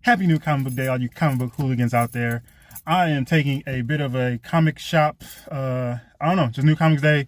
Happy New Comic Book Day, all you comic book hooligans out there. I am taking a bit of a comic shop, I don't know, just New Comics Day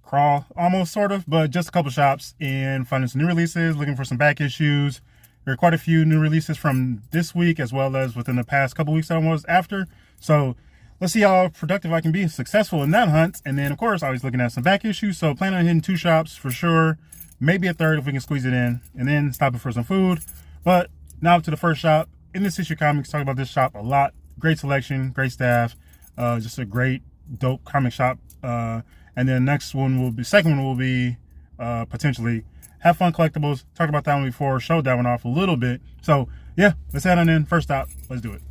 crawl, almost, sort of, but just a couple shops and finding some new releases, looking for some back issues. There are quite a few new releases from this week as well as within the past couple weeks that I was after. So let's see how productive I can be, successful in that hunt. And then, of course, I was looking at some back issues. So planning on hitting 2 shops for sure, maybe a third if we can squeeze it in, and then stopping for some food. But now to the first shop. In this issue comics, talk about this shop a lot. Great selection, great staff, just a great, dope comic shop. And then next one will be, second one will be potentially Have Fun Collectibles. Talked about that one before, showed that one off a little bit. So yeah, let's head on in. First stop, let's do it.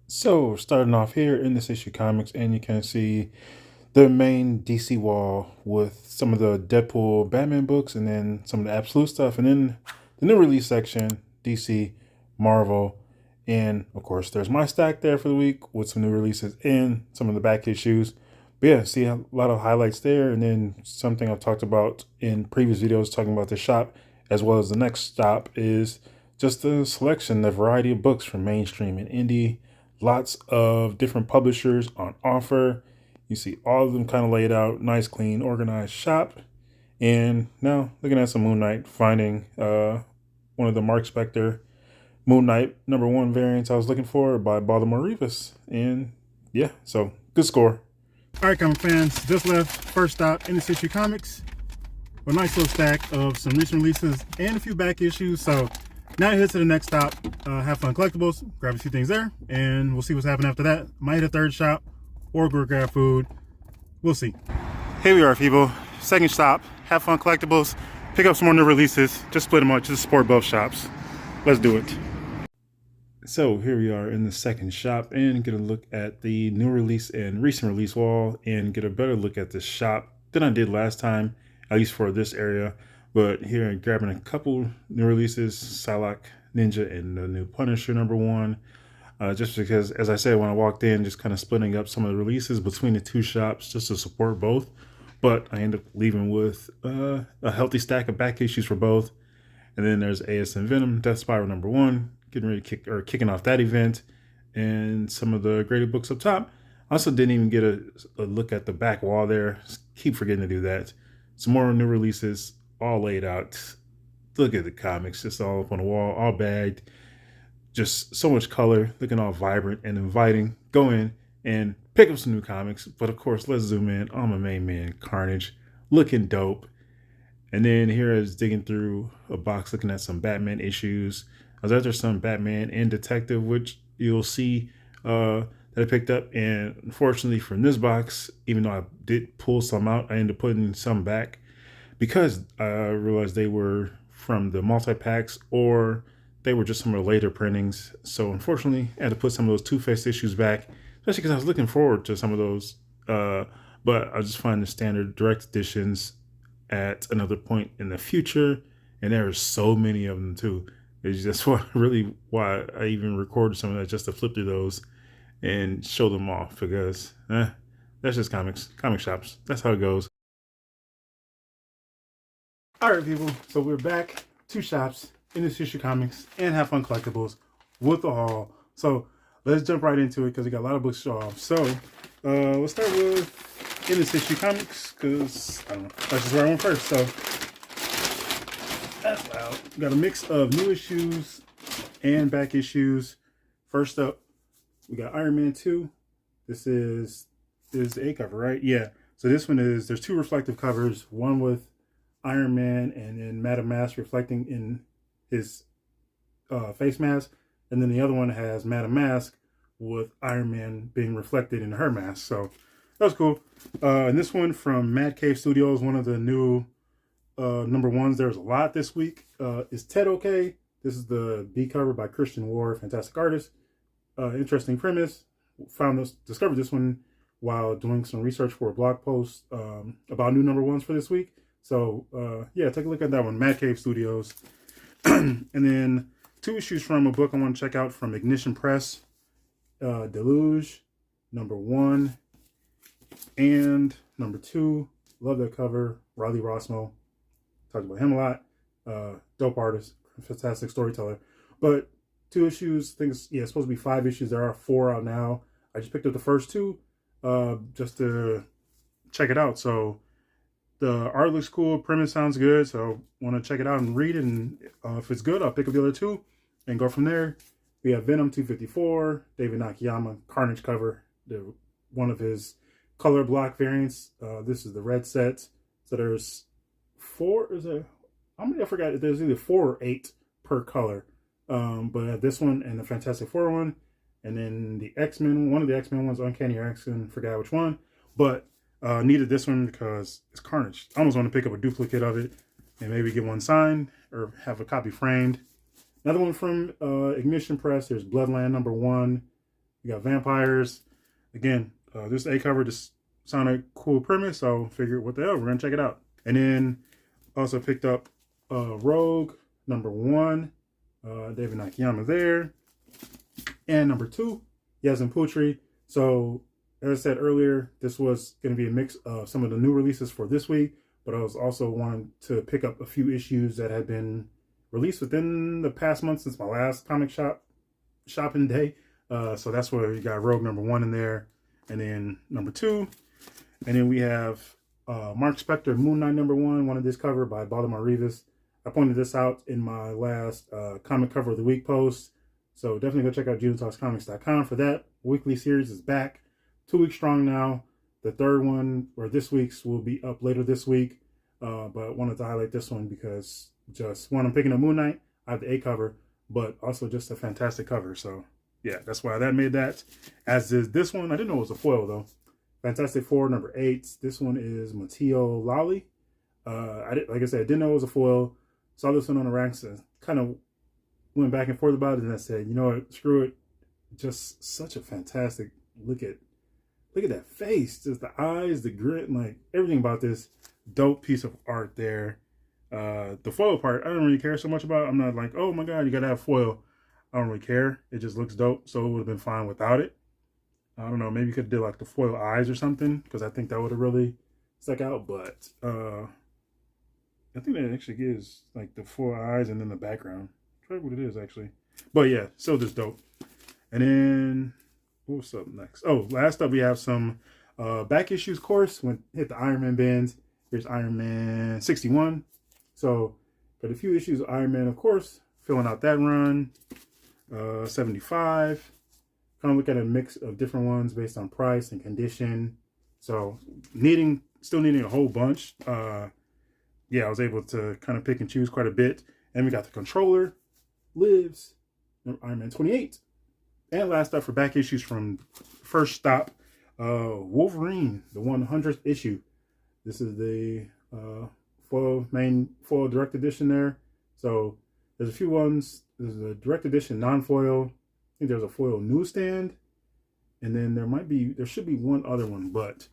So starting off here in this issue comics, and you can see the main DC wall with some of the Deadpool Batman books and then some of the Absolute stuff, and then the new release section, DC, Marvel, and of course there's my stack there for the week with some new releases and some of the back issues. But yeah, see a lot of highlights there, and then something I've talked about in previous videos talking about the shop as well as the next stop is just the selection, the variety of books from mainstream and indie, lots of different publishers on offer. You see all of them kind of laid out, nice, clean, organized shop. And now looking at some Moon Knight, finding one of the Mark Spector Moon Knight #1 variants I was looking for by Baltimore Rivas. And yeah, so good score. All right, comic fans, just left first stop in this issue comics. A nice little stack of some recent releases and a few back issues. So now I head to the next stop, Have Fun Collectibles, grab a few things there, and we'll see what's happening after that. Might hit a third shop or go grab food. We'll see. Here we are, people. Second stop, Have Fun Collectibles. Pick up some more new releases. Just split them up, just support both shops. Let's do it. So here we are in the second shop and get a look at the new release and recent release wall and get a better look at the shop than I did last time, at least for this area. But here, grabbing a couple new releases, Psylocke Ninja and the new Punisher #1. Just because, as I said, when I walked in, just kind of splitting up some of the releases between the two shops just to support both. But I ended up leaving with a healthy stack of back issues for both. And then there's ASM Venom, Death Spiral #1, getting ready to kicking off that event, and some of the graded books up top. I also didn't even get a look at the back wall there. Keep forgetting to do that. Some more new releases, all laid out. Look at the comics, just all up on the wall, all bagged. Just so much color, looking all vibrant and inviting. Go in and pick up some new comics. But of course, let's zoom in on my main man, Carnage, looking dope. And then here I was digging through a box, looking at some Batman issues. I was after some Batman and Detective, which you'll see that I picked up. And unfortunately from this box, even though I did pull some out, I ended up putting some back because I realized they were from the multi-packs or they were just some of the later printings. So unfortunately, I had to put some of those Two-Face issues back, especially because I was looking forward to some of those. But I just find the standard direct editions at another point in the future. And there are so many of them too. It's just really why I even recorded some of that, just to flip through those and show them off, because that's just comics, comic shops. That's how it goes. All right, people. So we're back, 2 shops in this issue comics and Have Fun Collectibles with the haul. So let's jump right into it because we got a lot of books to show off. So let's start with in this issue comics because I don't know, that's just where I went first. So that's loud. We got a mix of new issues and back issues. First up, we got Iron Man 2. This is the A cover, right? Yeah. So this one is, there's 2 reflective covers, one with Iron Man and then Madame Mask reflecting in his face mask, and then the other one has Madame Mask with Iron Man being reflected in her mask. So that was cool. And this one from Mad Cave Studios, one of the new #1s. There's a lot this week. Is Ted Okay? This is the B cover by Christian Ward, fantastic artist. Interesting premise. Discovered this one while doing some research for a blog post about new #1s for this week. So yeah, take a look at that one, Mad Cave Studios. And then 2 issues from a book I want to check out from Ignition Press, Deluge #1 and #2. Love that cover. Riley Rossmo, talked about him a lot. Dope artist, fantastic storyteller. But 2 issues. I think it's, yeah, it's supposed to be 5 issues. There are 4 out now. I just picked up the first 2 just to check it out. So the art looks cool, premise sounds good, so want to check it out and read it. And if it's good, I'll pick up the other 2 and go from there. We have Venom 254, David Nakayama, Carnage cover, one of his color block variants. This is the red set. So there's 4, is there, how many? I forgot. There's either 4 or 8 per color. But this one and the Fantastic Four one, and then the X-Men, one of the X-Men ones, Uncanny X-Men, forgot which one, but needed this one because it's Carnage. I almost want to pick up a duplicate of it and maybe get one signed or have a copy framed. Another one from Ignition Press, there's Bloodland #1. You got vampires. Again, this A cover just sounded cool premise, so figured, what the hell, we're going to check it out. And then also picked up Rogue #1. David Nakayama there. And #2, Yazin Putri. So, as I said earlier, this was going to be a mix of some of the new releases for this week, but I was also wanting to pick up a few issues that had been released within the past month since my last comic shopping day. So that's where you got Rogue #1 in there, and then #2. And then we have Mark Spector, Moon Knight #1, one of this cover by Baltimore Rivas. I pointed this out in my last comic cover of the week post. So definitely go check out genotalkscomics.com for that. Weekly series is back. 2 weeks strong now. The third one, or this week's, will be up later this week. But wanted to highlight this one because just one, I'm picking up Moon Knight. I have the A cover, but also just a fantastic cover. So yeah, that's why that made that. As is this one. I didn't know it was a foil though. Fantastic Four #8. This one is Matteo Lally. Like I said, I didn't know it was a foil. Saw this one on the racks and kind of went back and forth about it, and I said, you know what, screw it. Just such a fantastic look at that face, just the eyes, the grit, like everything about this. Dope piece of art there. The foil part, I don't really care so much about. I'm not like, oh my god, you gotta have foil. I don't really care. It just looks dope, so it would have been fine without it. I don't know, maybe you could do like the foil eyes or something, because I think that would have really stuck out. But I think that actually gives like the 4 eyes and then the background. Try what it is actually. But yeah, still just dope. And then what's up next? Oh, last up we have some back issues course. Hit the Iron Man bins. Here's Iron Man 61. So got a few issues of Iron Man, of course, filling out that run. 75. Kind of look at a mix of different ones based on price and condition. So still needing a whole bunch. Yeah, I was able to kind of pick and choose quite a bit. And we got the Controller, Lives, Iron Man 28. And last up for back issues from First Stop, Wolverine, the 100th issue. This is the main foil direct edition there. So there's a few ones. There's a direct edition non-foil. I think there's a foil newsstand. And then there should be one other one, but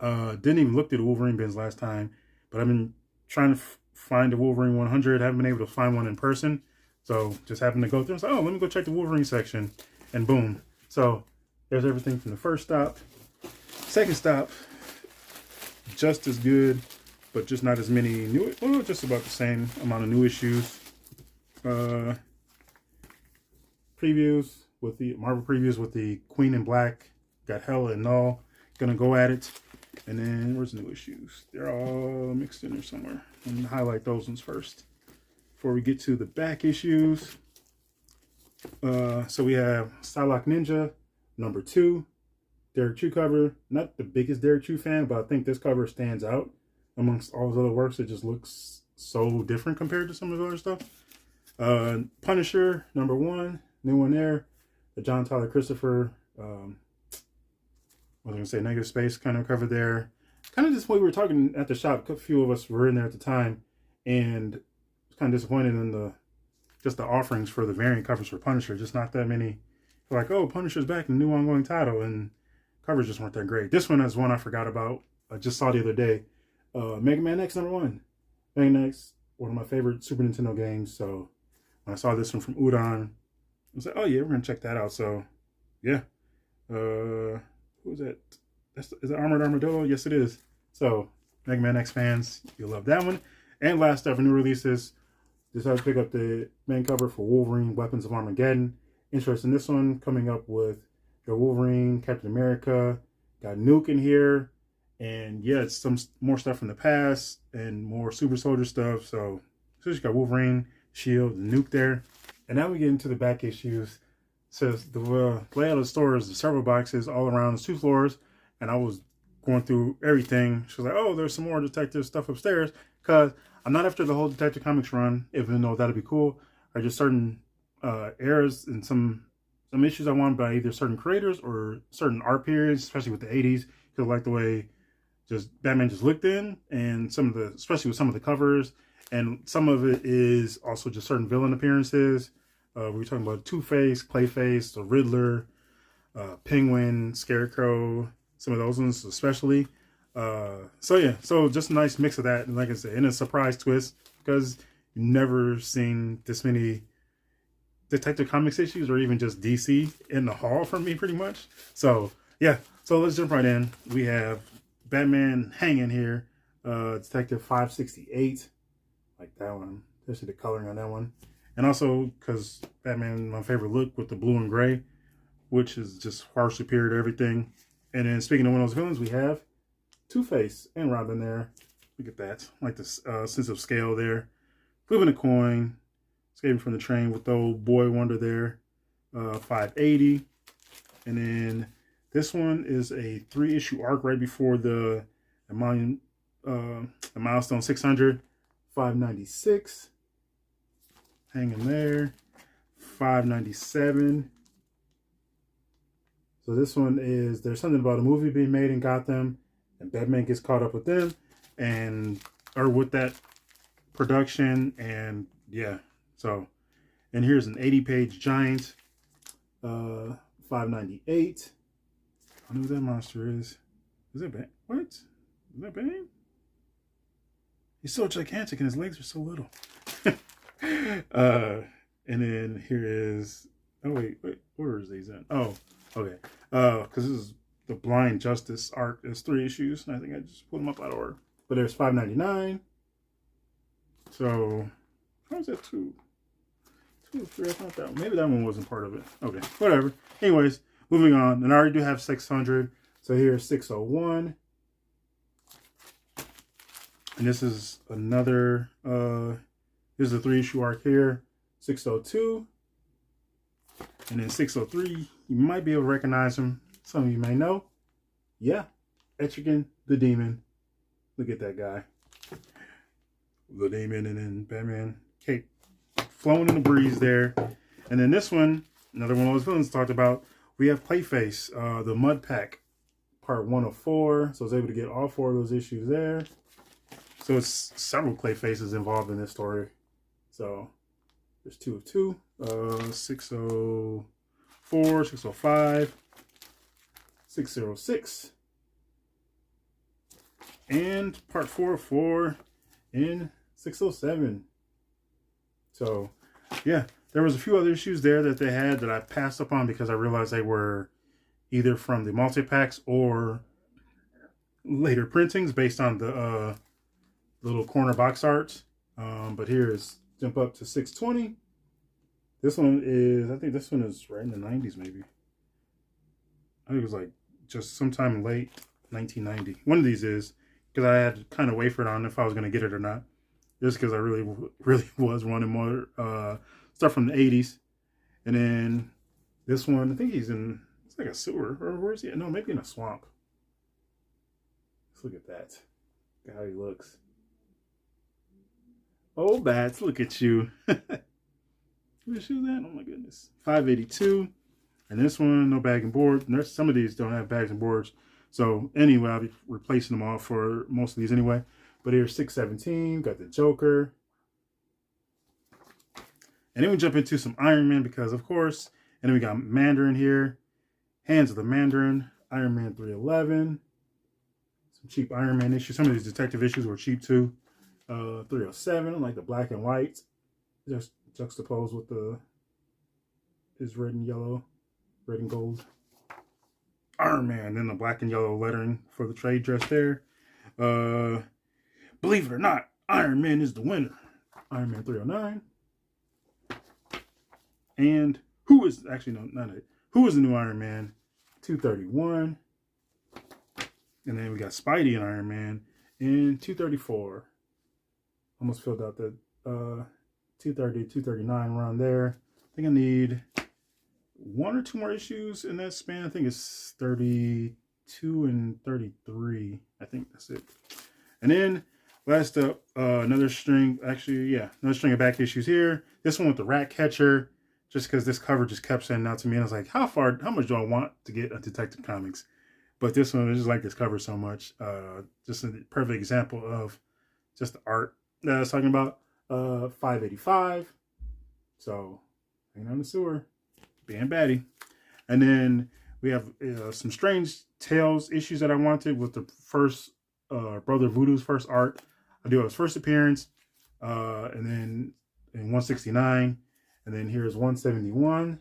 didn't even look through the Wolverine bins last time. But I've been trying to find the Wolverine 100. Haven't been able to find one in person. So just happened to go through and say, oh, let me go check the Wolverine section. And boom. So there's everything from the first stop. Second stop, just as good, but just not as many new, well, just about the same amount of new issues. Previews with the Marvel previews with the Queen in Black. Got Hella and Null. Gonna go at it. And then where's the new issues? They're all mixed in there somewhere. I'm gonna highlight those ones first before we get to the back issues. So we have Psylocke Ninja #2, Derek Chu cover. Not the biggest Derek Chu fan, but I think this cover stands out amongst all his other works. It just looks so different compared to some of the other stuff. Punisher #1, new one there. The John Tyler Christopher, I was going to say Negative Space kind of cover there. Kind of just what we were talking at the shop. A few of us were in there at the time, and was kind of disappointed in the offerings for the variant covers for Punisher. Just not that many. Like, oh, Punisher's back in the new ongoing title, and covers just weren't that great. This one is one I forgot about. I just saw the other day. Mega Man X #1. Mega Man X, one of my favorite Super Nintendo games. So when I saw this one from Udon, I was like, oh yeah, we're gonna check that out. So yeah. Who's that? Is it Armored Armadillo? Yes, it is. So, Mega Man X fans, you'll love that one. And last up for new releases, Decided to pick up the main cover for Wolverine, Weapons of Armageddon. Interested in this one, coming up with the Wolverine, Captain America, got Nuke in here, and yeah, it's some more stuff from the past and more Super Soldier stuff. So you got Wolverine, Shield, and Nuke there. And now we get into the back issues. It says the layout of the store is several boxes all around. There's 2 floors, and I was going through everything. She was like, "Oh, there's some more detective stuff upstairs," because I'm not after the whole Detective Comics run, even though that'd be cool. Or just certain eras and some issues I want by either certain creators or certain art periods, especially with the 80s, because I like the way just Batman just looked in, and some of the, especially with some of the covers, and some of it is also just certain villain appearances. We're talking about Two-Face, Clayface, the Riddler, Penguin, Scarecrow, some of those ones especially. So yeah, so just a nice mix of that, and like I said, and a surprise twist, because you've never seen this many Detective Comics issues, or even just DC in the haul from me, pretty much. So yeah, so let's jump right in. We have Batman hanging here, Detective 568, like that one, especially the coloring on that one, and also because Batman, my favorite look with the blue and gray, which is just far superior to everything. And then speaking of one of those villains, we have Two-Face and Robin there. Look at that, like the sense of scale there. Flipping a coin, escaping from the train with the old boy wonder there. 580. And then this one is a 3-issue arc right before the milestone 600. 596. Hanging there. 597. So this one is, there's something about a movie being made in Gotham, and Batman gets caught up with them, or with that production, and yeah. So, and here's an 80-page giant, 598. I know who that monster is. Is that Bane? What? Is that Bane? He's so gigantic and his legs are so little. And then here is, oh wait, where is these in? Oh, okay. Because this is the Blind Justice arc. There's 3 issues, and I think I just put them up out of order. But there's 599. So how is that 2? 2 or 3? I thought that maybe that one wasn't part of it. Okay, whatever. Anyways, moving on. And I already do have 600. So here's 601. And this is another. This is a 3-issue arc here. 602. And then 603, you might be able to recognize him. Some of you may know. Yeah, Etrigan the Demon. Look at that guy. The Demon, and then Batman cape flowing in the breeze there. And then this one, another one of those villains talked about, we have Clayface, the Mud Pack, part 1 of 4. So I was able to get all 4 of those issues there. So it's several Clayfaces involved in this story. So there's 2 of 2. 604, 605, 606, and part 4 of 4 in 607. So yeah, there was a few other issues there that they had that I passed up on because I realized they were either from the multi-packs or later printings based on the little corner box arts. But here is jump up to 620. This one is, I think this one is right in the 90s maybe. I think it was like just sometime late 1990. One of these is, because I had to kind of wait for it on if I was going to get it or not. Just because I really was wanting more stuff from the 80s. And then this one, I think he's in, it's like a sewer. Or where is he? No, maybe in a swamp. Let's look at that. Look at how he looks. Oh, Bats, look at you. Where's shoes at? Oh my goodness. 582. And this one, no bag and board. And some of these don't have bags and boards. So anyway, I'll be replacing them all for most of these anyway. But here's 617. Got the Joker. And then we jump into some Iron Man because of course. And then we got Mandarin here. Hands of the Mandarin. Iron Man 311. Some cheap Iron Man issues. Some of these detective issues were cheap too. 307. Like the black and white. Just juxtaposed with his red and yellow, red and gold Iron Man, and the black and yellow lettering for the trade dress there. Believe it or not, Iron Man is the winner. Iron Man 309. And who is, actually, no, not it. Who is the new Iron Man? 231. And then we got Spidey and Iron Man in 234. Almost filled out the 230, 239 around there. I think I need 1 or 2 more issues in that span. I think it's 32 and 33. I think that's it. And then last up, another string, another string of back issues here. This one with the rat catcher, just because this cover just kept sending out to me. And I was like, how much do I want to get a Detective Comics? But this one, I just like this cover so much. Just a perfect example of just the art that I was talking about. 585. So, hanging on the sewer, being baddie. And then we have some Strange Tales issues that I wanted with the first Brother Voodoo's first art. I do have his first appearance, and then in 169, and then here's 171.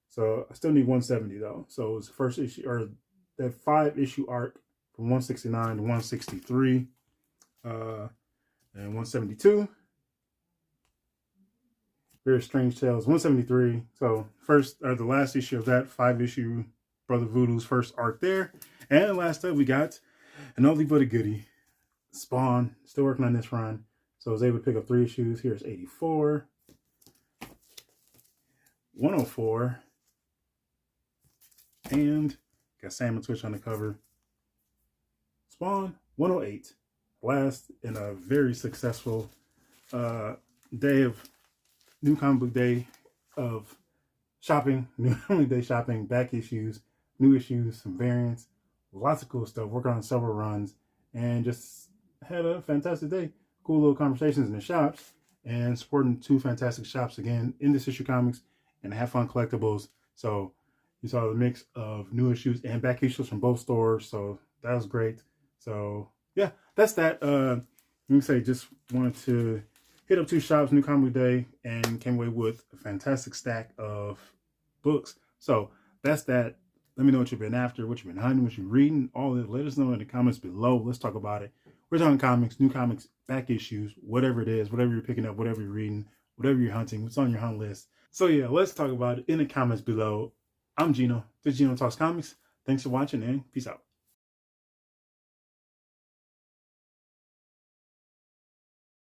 So I still need 170 though. So it's the first issue, or that 5-issue arc from 169 to 163, and 172. Very Strange Tales, 173. So the last issue of that 5-issue Brother Voodoo's first arc there. And last up, we got an oldie but a goodie, Spawn. Still working on this run. So I was able to pick up 3 issues. Here's 84, 104, and got Salmon Twitch on the cover. Spawn 108. Last in a very successful day of New Comic Book Day of shopping, New Comic Day shopping, back issues, new issues, some variants, lots of cool stuff, working on several runs, and just had a fantastic day. Cool little conversations in the shops, and supporting 2 fantastic shops again in This Issue Comics and Have Fun Collectibles. So you saw the mix of new issues and back issues from both stores, so that was great. So yeah, that's that. Let me say, just wanted to hit up 2 shops, New Comic Day, and came away with a fantastic stack of books. So that's that. Let me know what you've been after, what you've been hunting, what you're reading, all that. Let us know in the comments below. Let's talk about it. We're talking comics, new comics, back issues, whatever it is, whatever you're picking up, whatever you're reading, whatever you're hunting, what's on your hunt list. So yeah, let's talk about it in the comments below. I'm Gino. This is Gino Talks Comics. Thanks for watching and peace out.